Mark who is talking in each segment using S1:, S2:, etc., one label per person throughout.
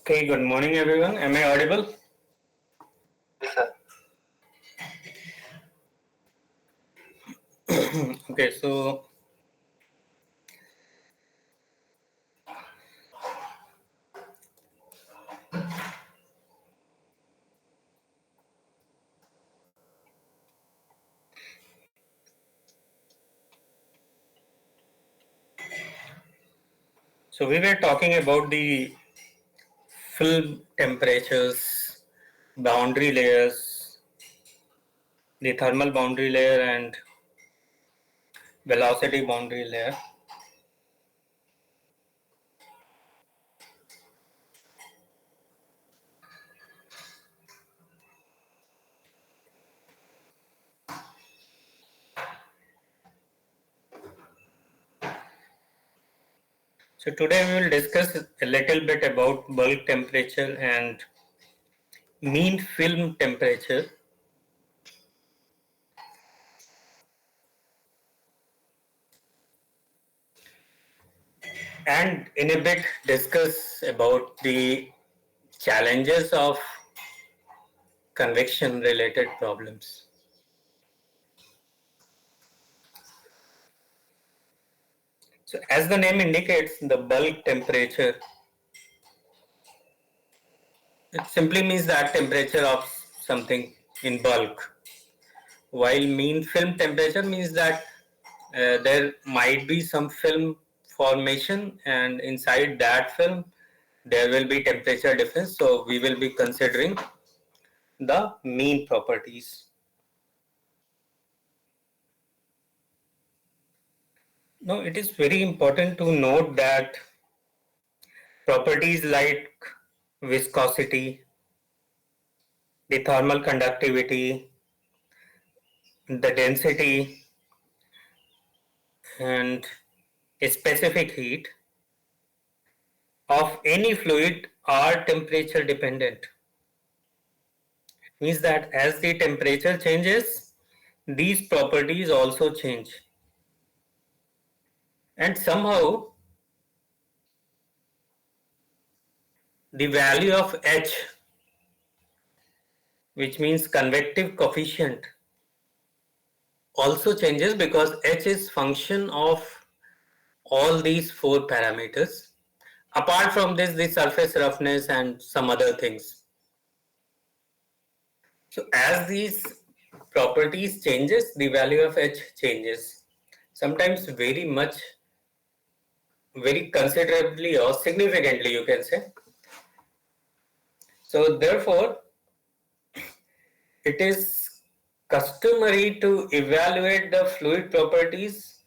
S1: Okay, good morning everyone. Am I audible?
S2: Yes, sir.
S1: Okay, so we were talking about the film temperatures, boundary layers, the thermal boundary layer and velocity boundary layer. So today we will discuss a little bit about bulk temperature and mean film temperature. And in a bit discuss about the challenges of convection related problems. So as the name indicates, the bulk temperature, it simply means that temperature of something in bulk. While mean film temperature means that there might be some film formation and inside that film there will be temperature difference. So we will be considering the mean properties. Now it is very important to note that properties like viscosity, the thermal conductivity, the density and specific heat of any fluid are temperature dependent. It means that as the temperature changes, these properties also change. And somehow the value of H, which means convective coefficient, also changes because H is function of all these four parameters. Apart from this, the surface roughness and some other things. So as these properties changes, the value of H changes. Sometimes very much, very considerably or significantly you can say. So therefore, it is customary to evaluate the fluid properties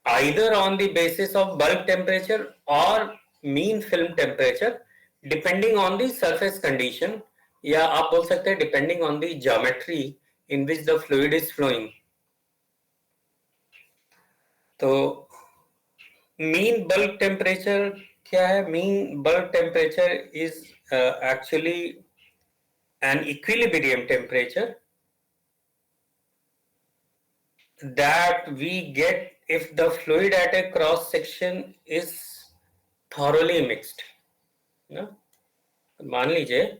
S1: either on the basis of bulk temperature or mean film temperature depending on the surface condition, या आप बोल सकते हैं depending on the geometry in which the fluid is flowing. तो mean bulk temperature क्या है? Mean bulk temperature is actually an equilibrium temperature that we get if the fluid at a cross section is thoroughly mixed. ना? मान लीजिए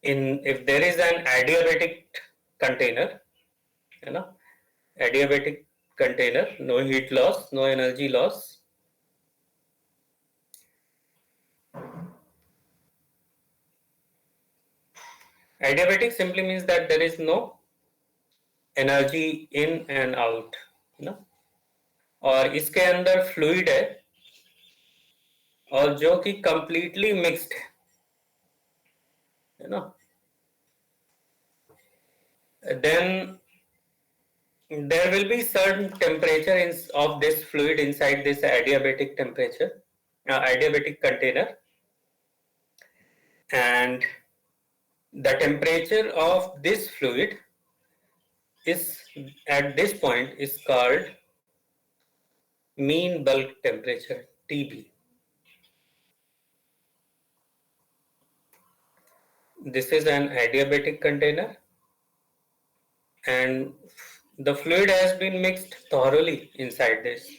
S1: if there is an adiabatic container, है ना? Adiabatic container, no heat loss, no energy loss. Adiabatic simply means that there is no energy in and out, ना? और इसके अंदर fluid है और जो कि completely mixed है ना? Then there will be certain temperature of this fluid inside this adiabatic temperature, adiabatic container, and the temperature of this fluid is at this point is called mean bulk temperature, TB. This is an adiabatic container and the fluid has been mixed thoroughly inside this.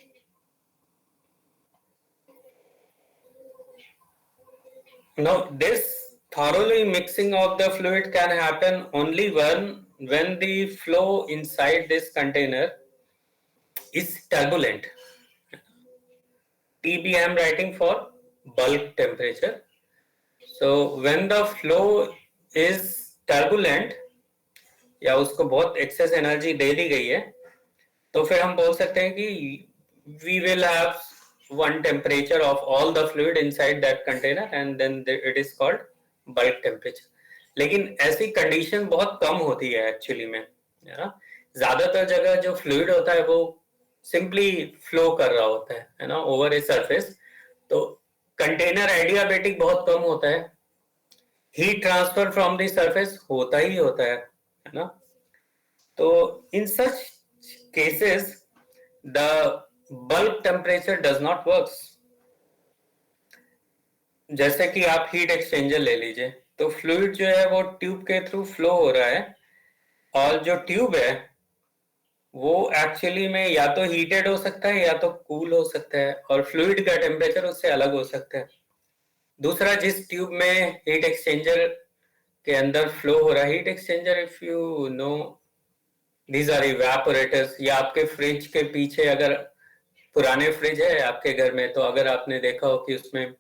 S1: Now, this thoroughly mixing of the fluid can happen only when the flow inside this container is turbulent. TB I am writing for bulk temperature. So when the flow is turbulent या उसको बहुत excess energy दे दी गई है, तो फिर हम बोल सकते हैं कि we will have one temperature of all the fluid inside that container and then it is called bulk temperature. लेकिन ऐसी कंडीशन बहुत कम होती है एक्चुअली में, है ना. ज्यादातर जगह जो फ्लूइड होता है वो सिंपली फ्लो कर रहा होता है ना, ओवर ए सरफेस. तो कंटेनर एडियाबेटिक बहुत कम होता है. Heat transfer from the surface होता ही होता है ना. तो in such cases the bulk temperature does not works. जैसे कि आप हीट एक्सचेंजर ले लीजिए, तो फ्लूइड जो है वो ट्यूब के थ्रू फ्लो हो रहा है, और जो ट्यूब है वो एक्चुअली में या तो हीटेड हो सकता है या तो कूल हो सकता है, और फ्लूइड का टेम्परेचर उससे अलग हो सकता है. दूसरा, जिस ट्यूब में हीट एक्सचेंजर के अंदर फ्लो हो रहा है, heat exchanger if you know these are evaporators, या आपके फ्रिज के पीछे, अगर पुराने फ्रिज है आपके घर में, तो अगर आपने देखा हो कि उसमें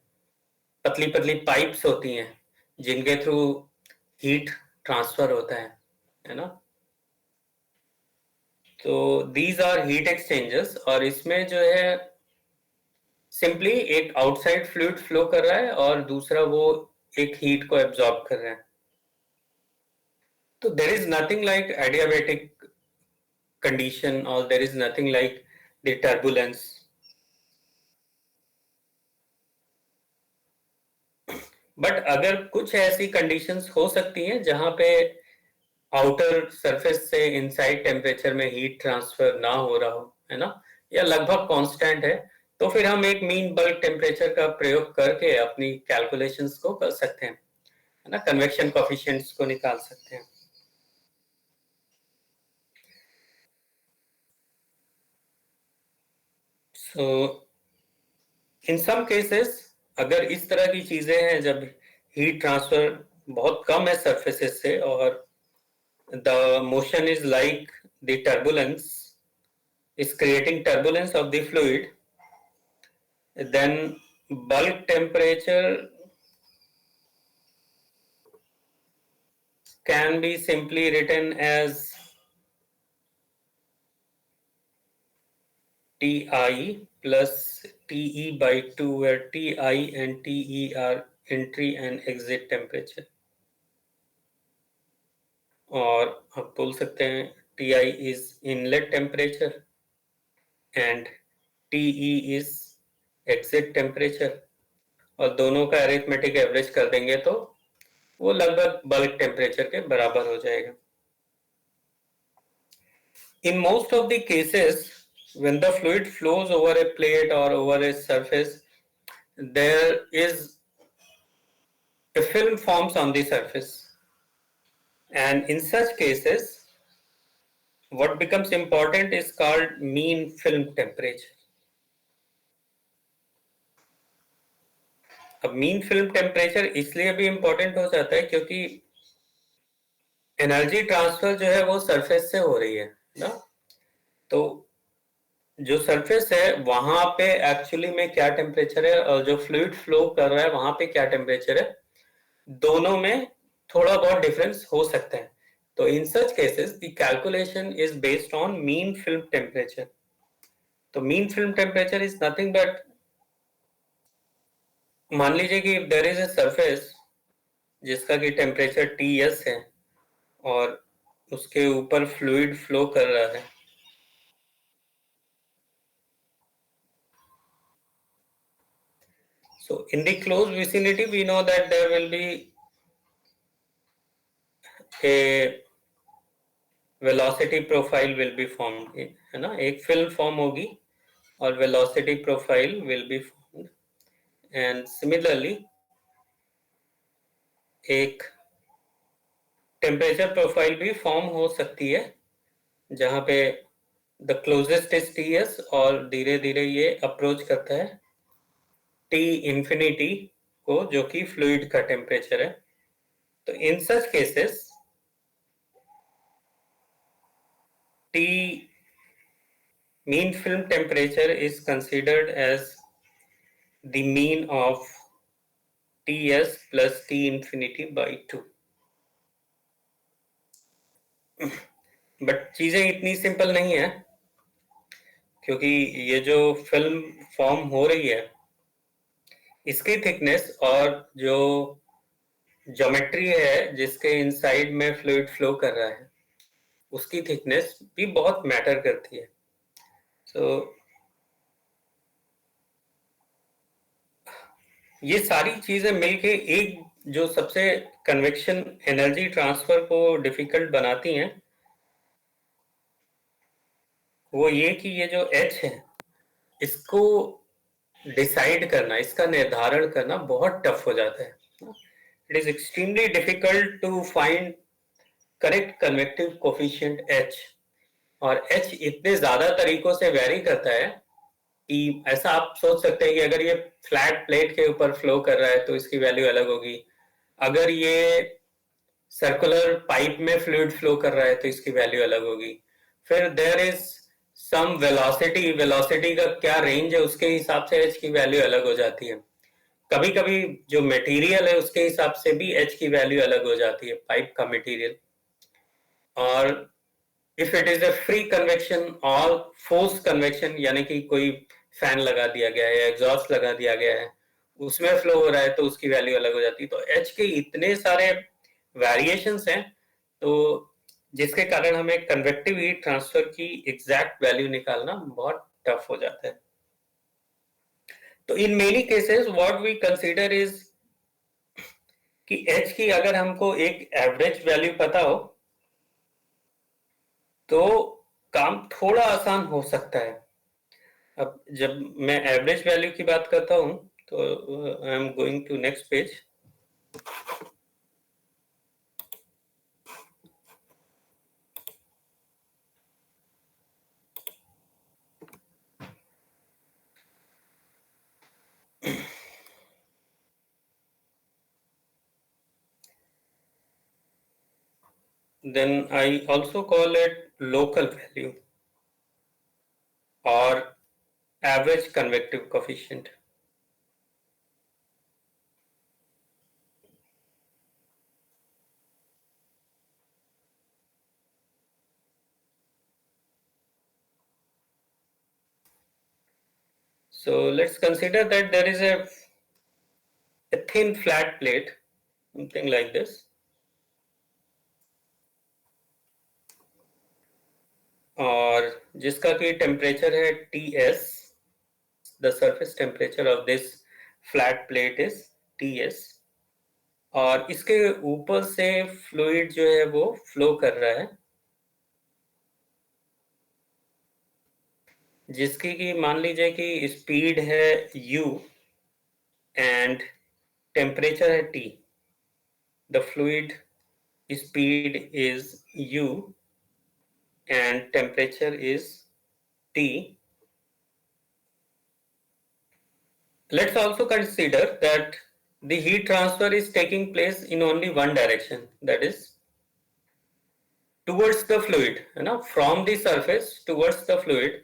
S1: पतली पतली पाइप्स होती हैं जिनके थ्रू हीट ट्रांसफर होता है ना. तो दीज आर हीट एक्सचेंजर्स, और इसमें जो है सिंपली एक आउटसाइड फ्लूइड फ्लो कर रहा है और दूसरा वो एक हीट को एब्जॉर्ब कर रहा है. तो there is nothing like adiabatic condition, or there is nothing like the turbulence. But अगर कुछ ऐसी कंडीशंस हो सकती हैं जहां पे आउटर सरफेस से इनसाइड टेम्परेचर में हीट ट्रांसफर ना हो रहा हो, है ना, या लगभग कांस्टेंट है, तो फिर हम एक मीन बल्क टेम्परेचर का प्रयोग करके अपनी कैलकुलेशंस को कर सकते हैं, है ना, कन्वेक्शन कोफिशिएंट्स को निकाल सकते हैं. सो इन सम केसेस, अगर इस तरह की चीजें हैं जब हीट ट्रांसफर बहुत कम है सरफेसेस से, और the motion is like the turbulence is creating turbulence of the fluid, then bulk temperature can be simply written as Ti plus Te by 2, where Ti and Te are entry and exit temperature. और आप बोल सकते हैं Ti is inlet temperature and Te is exit temperature, और दोनों का arithmetic average कर देंगे तो वो लगभग बल्क टेम्परेचर के बराबर हो जाएगा. In most of the cases, when the fluid flows over a plate or over a surface, there is a film forms on the surface, and in such cases what becomes important is called mean film temperature. अब mean film temperature इसलिए भी important हो जाता है क्योंकि energy transfer जो है वो सरफेस से हो रही है ना. तो जो सरफेस है वहां पे एक्चुअली में क्या टेम्परेचर है, और जो फ्लूइड फ्लो कर रहा है वहां पे क्या टेम्परेचर है, दोनों में थोड़ा बहुत डिफरेंस हो सकता है. तो in such cases the calculation is based on mean film temperature. तो mean film temperature is nothing but, मान लीजिए कि देयर इज ए सरफेस जिसका कि टेम्परेचर Ts है और उसके ऊपर फ्लूइड फ्लो कर रहा है. So in the close vicinity we know that there will be a velocity profile will be formed, है ना, एक फिल्म फॉर्म होगी और velocity profile will be formed, and similarly एक टेम्परेचर प्रोफाइल भी फॉर्म हो सकती है जहां पे द क्लोजेस्ट इज Ts और धीरे धीरे ये अप्रोच करता है T infinity को, जो कि फ्लूइड का टेम्परेचर है। तो in such cases T mean film temperature is considered as the mean of Ts plus T infinity by 2। But चीजें इतनी सिंपल नहीं है, क्योंकि ये जो फिल्म फॉर्म हो रही है, इसकी थिकनेस और जो ज्योमेट्री है जिसके इनसाइड में फ्लूइड फ्लो कर रहा है, उसकी थिकनेस भी बहुत मैटर करती है। तो ये सारी चीजें मिलके एक जो सबसे कन्वेक्शन एनर्जी ट्रांसफर को डिफिकल्ट बनाती हैं, वो ये कि ये जो H है, इसको डिसाइड करना, इसका निर्धारण करना बहुत टफ हो जाता है। It is extremely difficult to find correct convective coefficient H, और H इतने ज्यादा तरीकों से वेरी करता है कि ऐसा आप सोच सकते हैं कि अगर ये फ्लैट प्लेट के ऊपर फ्लो कर रहा है तो इसकी वैल्यू अलग होगी, अगर ये सर्कुलर पाइप में फ्लूइड फ्लो कर रहा है तो इसकी वैल्यू अलग होगी, फिर देयर इज सम वेलोसिटी का क्या रेंज है, उसके हिसाब से H की वैल्यू अलग हो जाती है। कभी कभी जो मटेरियल है उसके हिसाब से भी H की वैल्यू अलग हो जाती है, पाइप का मटेरियल। और if it is a free convection और फोर्स कन्वेक्शन, यानी कि कोई फैन लगा दिया गया है या एग्जॉस्ट लगा दिया गया है, उसमें फ्लो हो रहा है तो उसकी वैल्यू अलग हो जाती है। तो H के इतने सारे वेरिएशंस हैं, तो जिसके कारण हमें कन्वेक्टिव हीट ट्रांसफर की एग्जैक्ट वैल्यू निकालना बहुत टफ हो जाता है। तो in many cases what we consider is कि H की अगर हमको एक एवरेज वैल्यू पता हो तो काम थोड़ा आसान हो सकता है। अब जब मैं एवरेज वैल्यू की बात करता हूं तो I am going to next page. Then I also call it local value or average convective coefficient. So let's consider that there is a thin flat plate, something like this, और जिसका कि temperature है Ts, the surface temperature of this flat plate is Ts, और इसके ऊपर से fluid जो है वो फ्लो कर रहा है, जिसकी कि मान लीजिए कि स्पीड है u एंड टेम्परेचर है T। The fluid speed is u and temperature is T. Let's also consider that the heat transfer is taking place in only one direction, that is towards the fluid, है ना, from the surface towards the fluid,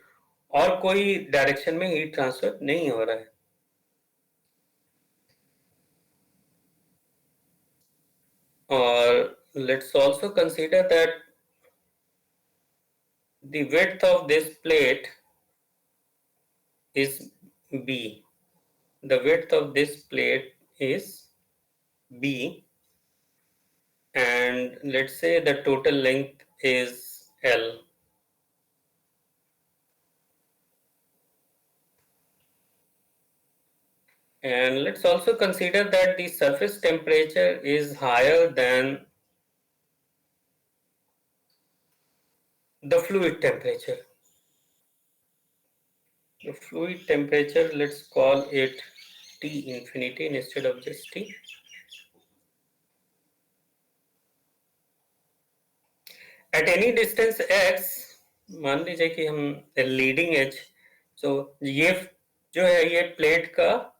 S1: और कोई direction में heat transfer नहीं हो रहा है। और let's also consider that the width of this plate is B. The width of this plate is B, and let's say the total length is L. And let's also consider that the surface temperature is higher than the fluid temperature. The fluid temperature, let's call it T infinity instead of just T. At any distance x, मान लीजिए कि हम leading edge, तो ये जो है ये plate का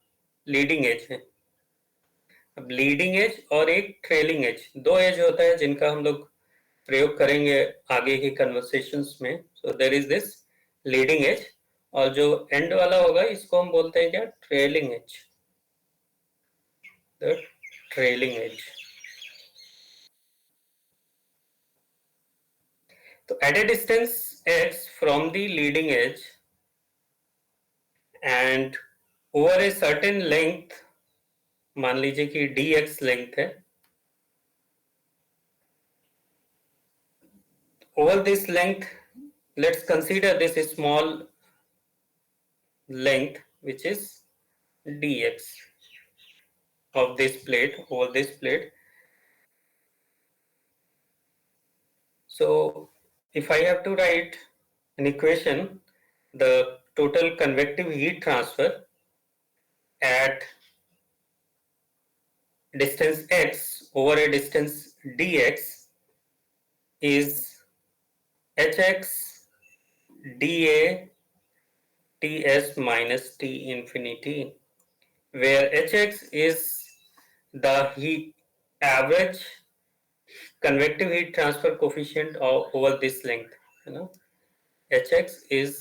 S1: लीडिंग एज है, अब लीडिंग एज और एक ट्रेलिंग एज, दो एज होता है जिनका हम लोग प्रयोग करेंगे आगे के कन्वर्सेशंस में. So there is this leading edge, और जो एंड वाला होगा इसको हम बोलते हैं क्या, trailing edge. The trailing edge. तो at a distance x from the leading edge and over a certain length, मान लीजिए कि dx लेंथ है, over this length let's consider this small length which is dx of this plate, over this plate. So if I have to write an equation, the total convective heat transfer at distance x over a distance dx is hx dA Ts minus T infinity, where hx is the heat average convective heat transfer coefficient over this length, है ना. hx is,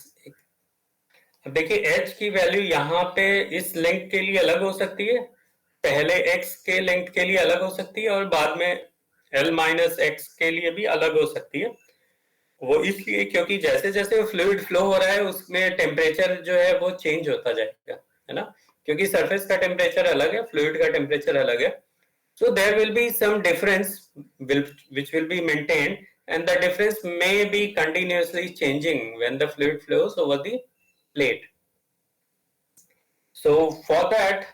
S1: अब देखिए h की value यहाँ पे इस length के लिए अलग हो सकती है, पहले x के लेंथ के लिए अलग हो सकती है, और बाद में l माइनस x के लिए भी अलग हो सकती है. वो इसलिए क्योंकि जैसे जैसे फ्लूइड फ्लो हो रहा है उसमें टेम्परेचर जो है वो चेंज होता जाएगा, है ना, क्योंकि सरफेस का टेम्परेचर अलग है, फ्लूइड का टेम्परेचर अलग है. So there will be some difference which will be maintained, and the difference may be continuously changing when the fluid flows over the plate. So for that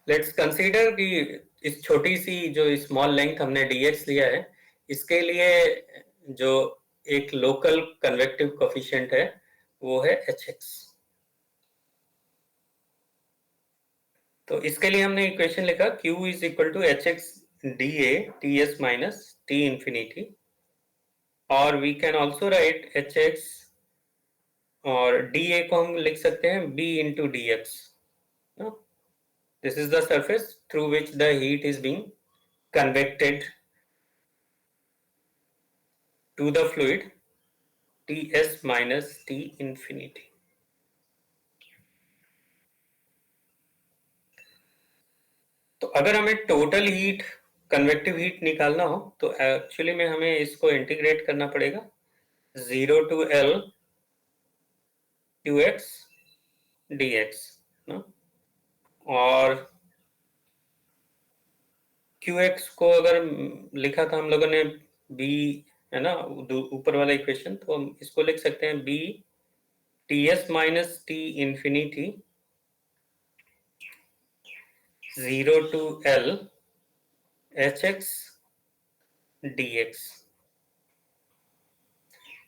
S1: let's consider कि इस छोटी सी जो small length हमने dx लिया है, इसके लिए जो एक लोकल कन्वेक्टिव कोफिशिएंट है वो है hx. तो इसके लिए हमने इक्वेशन लिखा q is equal to hx dA Ts minus T infinity, और we can also write hx और dA को हम लिख सकते हैं b into dx. This is the surface through which the heat is being convected to the fluid Ts minus T infinity. तो अगर हमें टोटल हीट, कन्वेक्टिव हीट निकालना हो तो एक्चुअली में हमें इसको इंटीग्रेट करना पड़ेगा 0 to L qx dx, ना, और qx को अगर लिखा था हम लोगों ने b, है ना, ऊपर वाला इक्वेशन, तो हम इसको लिख सकते हैं b Ts minus T infinity 0 to L hx dx,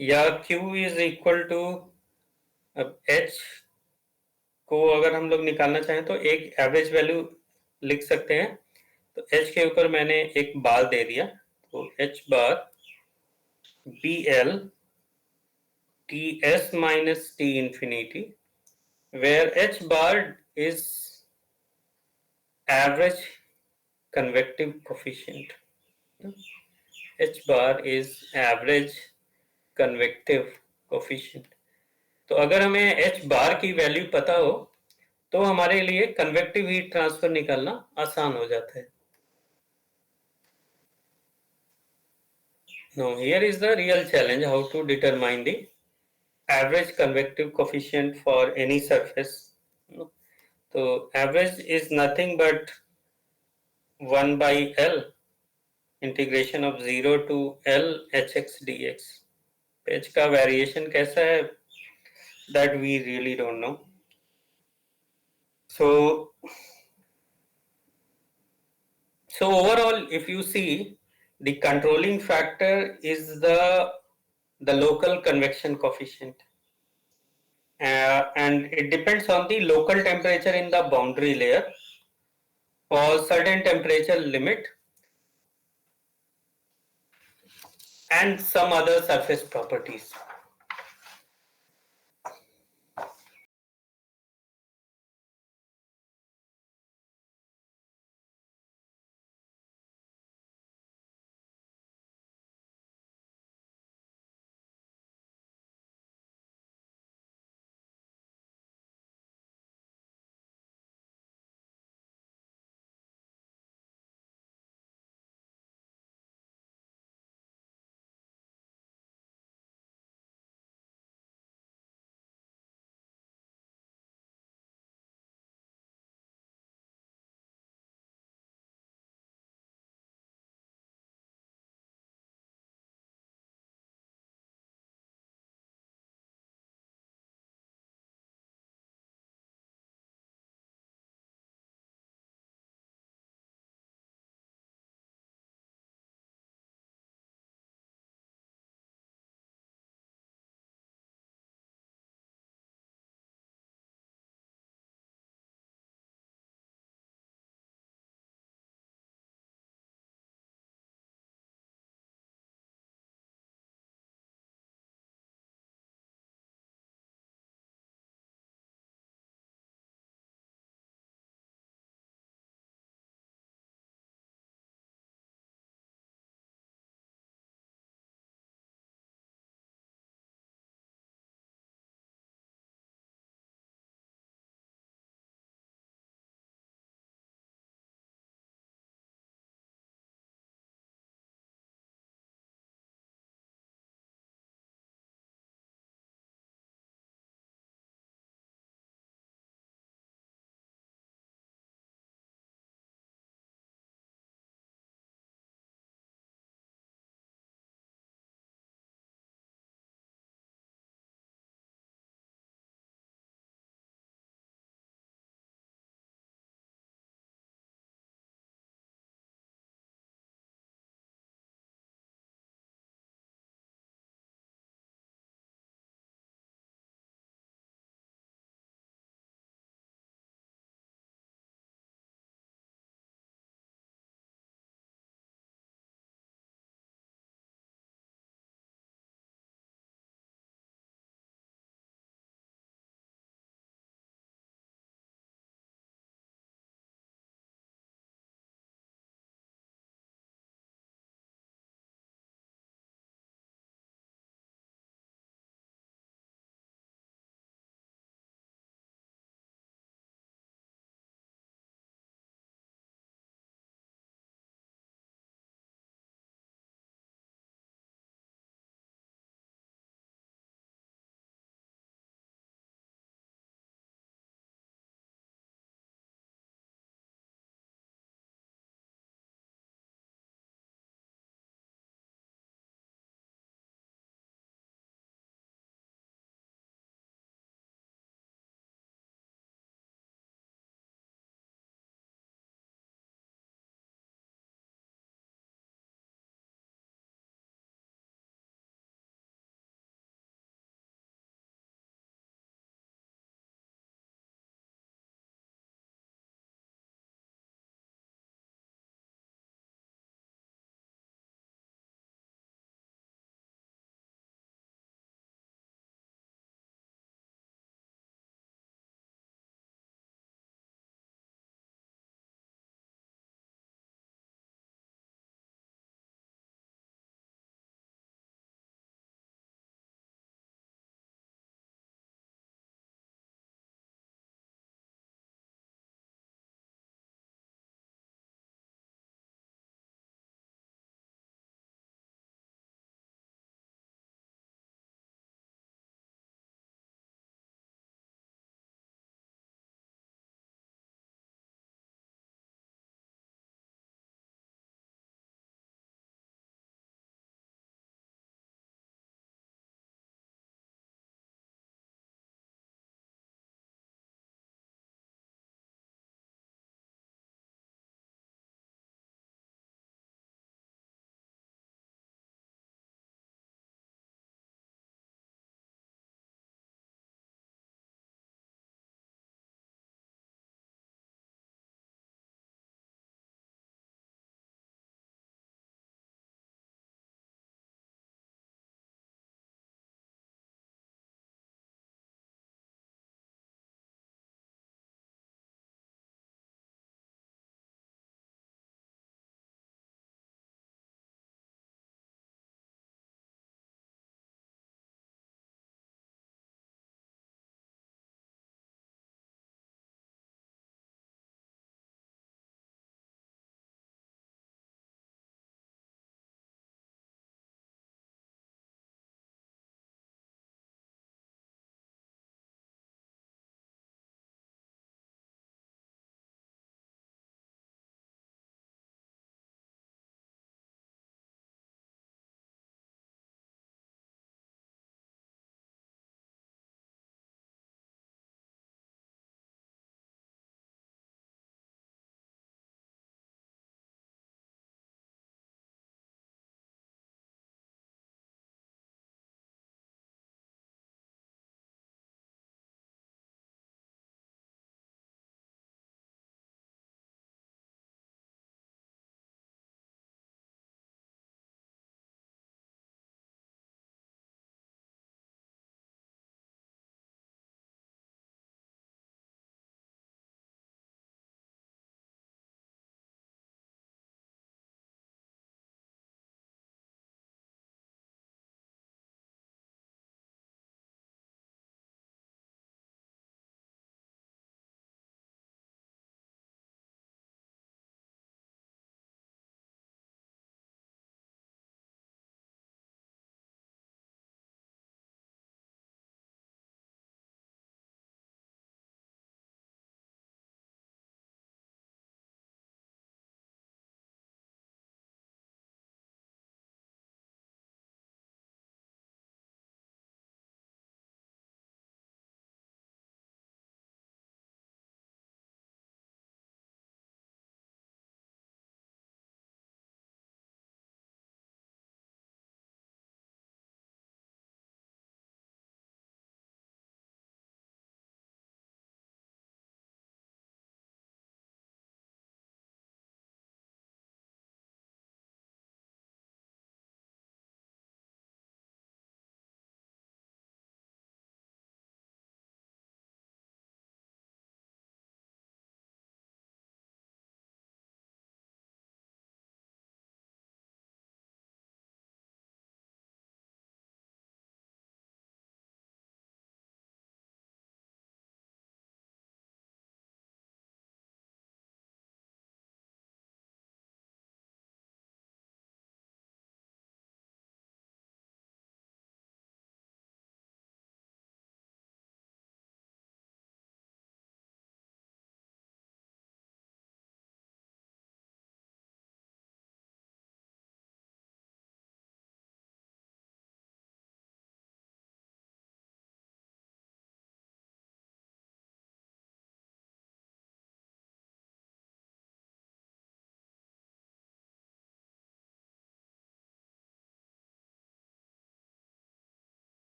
S1: या q इज इक्वल टू, अब h को अगर हम लोग निकालना चाहें तो एक एवरेज वैल्यू लिख सकते हैं. तो h के ऊपर मैंने एक बार दे दिया, तो h bar bl Ts minus T infinity, where h bar is average convective coefficient. h bar is average convective coefficient. तो अगर हमें h बार की वैल्यू पता हो तो हमारे लिए कन्वेक्टिव हीट ट्रांसफर निकालना आसान हो जाता है. Now here is the real challenge, how to determine the average convective coefficient for any surface. So average is nothing but 1 by L integration of 0 to L hx dx. H का variation कैसा है, that we really don't know. So overall, if you see, the controlling factor is the local convection coefficient, and it depends on the local temperature in the boundary layer for certain temperature limit and some other surface properties.